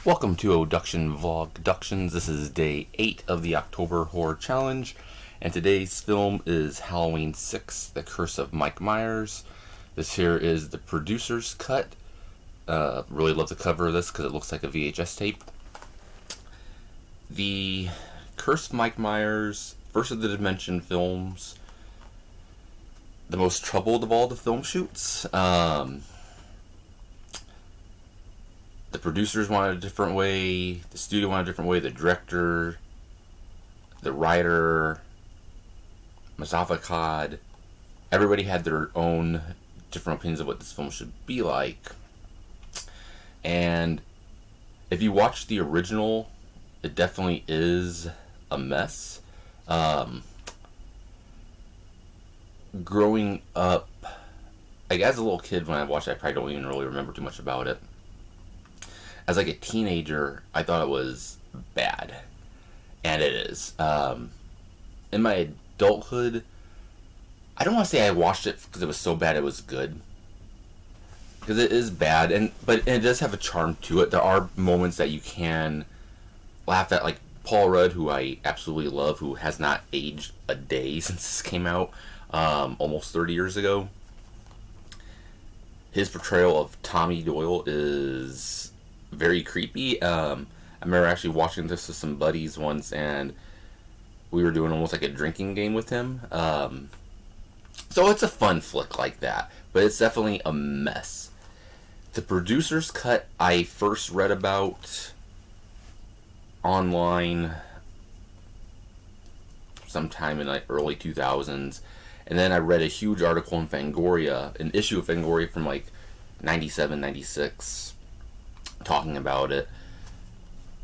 Welcome to Oduction-Vlog-Ductions. This is day 8 of the October Horror Challenge, and today's film is Halloween 6, The Curse of Mike Myers. This here is the producer's cut. Really love the cover of this because it looks like a VHS tape. The Curse of Mike Myers, first of the Dimension films, the most troubled of all the film shoots. The producers wanted a different way, the studio wanted a different way, the director, the writer, Mustafa Khad, everybody had their own different opinions of what this film should be like. And if you watch the original, it definitely is a mess. Growing up, like as a little kid when I watched it, I probably don't even really remember too much about it. As like a teenager, I thought it was bad, and it is. In my adulthood, I don't want to say I watched it because it was so bad it was good, because it is bad, but it does have a charm to it. There are moments that you can laugh at, like Paul Rudd, who I absolutely love, who has not aged a day since this came out, almost 30 years ago. His portrayal of Tommy Doyle is very creepy. I remember actually watching this with some buddies once, and we were doing almost like a drinking game with him. So it's a fun flick like that, but it's definitely a mess. The producer's cut I first read about online sometime in like early 2000s, and then I read a huge article in Fangoria, an issue of Fangoria from like 97, 96, talking about it.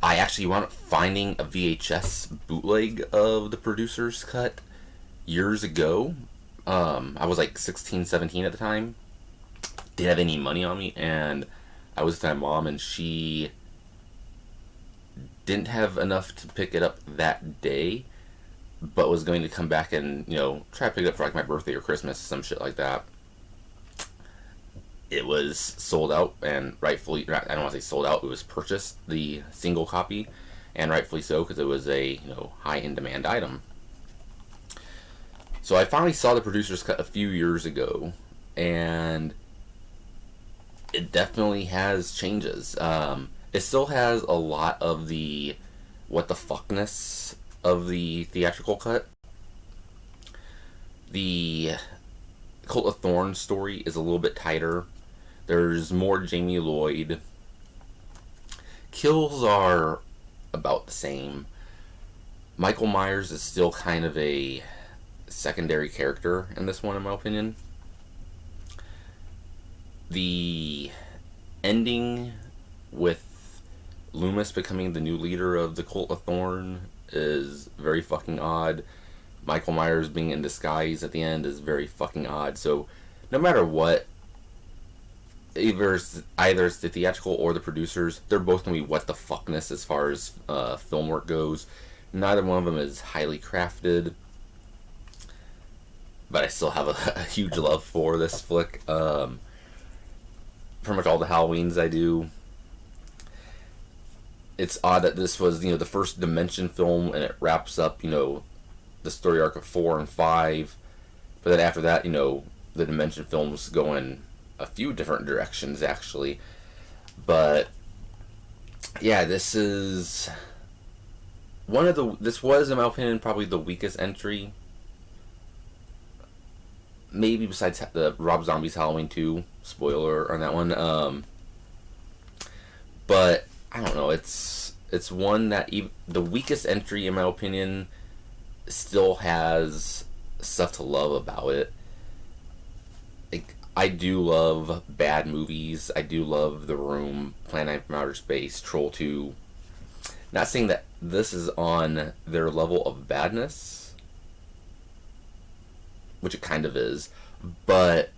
I actually wound up finding a VHS bootleg of the producer's cut years ago. I was like 16, 17 at the time. Didn't have any money on me, and I was with my mom, and she didn't have enough to pick it up that day, but was going to come back and, try to pick it up for like my birthday or Christmas, some shit like that. It was sold out, and rightfully, I don't want to say sold out, it was purchased, the single copy, and rightfully so, because it was a, high in demand item. So I finally saw the producer's cut a few years ago, and it definitely has changes. It still has a lot of the what the fuckness of the theatrical cut. The Cult of Thorns story is a little bit tighter. There's more Jamie Lloyd. Kills are about the same. Michael Myers is still kind of a secondary character in this one, in my opinion. The ending with Loomis becoming the new leader of the Cult of Thorn is very fucking odd. Michael Myers being in disguise at the end is very fucking odd. So no matter what, either it's the theatrical or the producers, they're both going to be what the fuckness as far as film work goes. Neither one of them is highly crafted, but I still have a huge love for this flick. Pretty much all the Halloweens I do. It's odd that this was, the first Dimension film, and it wraps up, the story arc of 4 and 5. But then after that, the Dimension films go in a few different directions, actually. But yeah, this was, in my opinion, probably the weakest entry. Maybe besides the Rob Zombie's Halloween 2, spoiler on that one. But I don't know, it's one that the weakest entry, in my opinion, still has stuff to love about it. Like, I do love bad movies. I do love The Room, Planet 9 from Outer Space, Troll 2. Not saying that this is on their level of badness, which it kind of is, but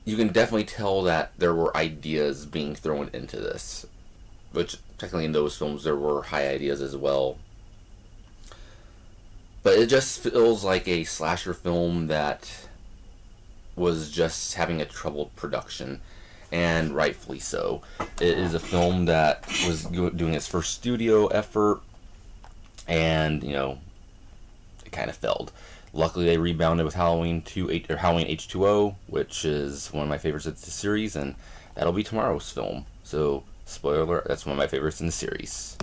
you can definitely tell that there were ideas being thrown into this, which technically in those films there were high ideas as well. But it just feels like a slasher film that was just having a troubled production. and rightfully so. It is a film that was doing its first studio effort, and it kind of failed. Luckily, they rebounded with Halloween Halloween H2O, which is one of my favorites of the series, and that'll be tomorrow's film. So, spoiler alert, that's one of my favorites in the series.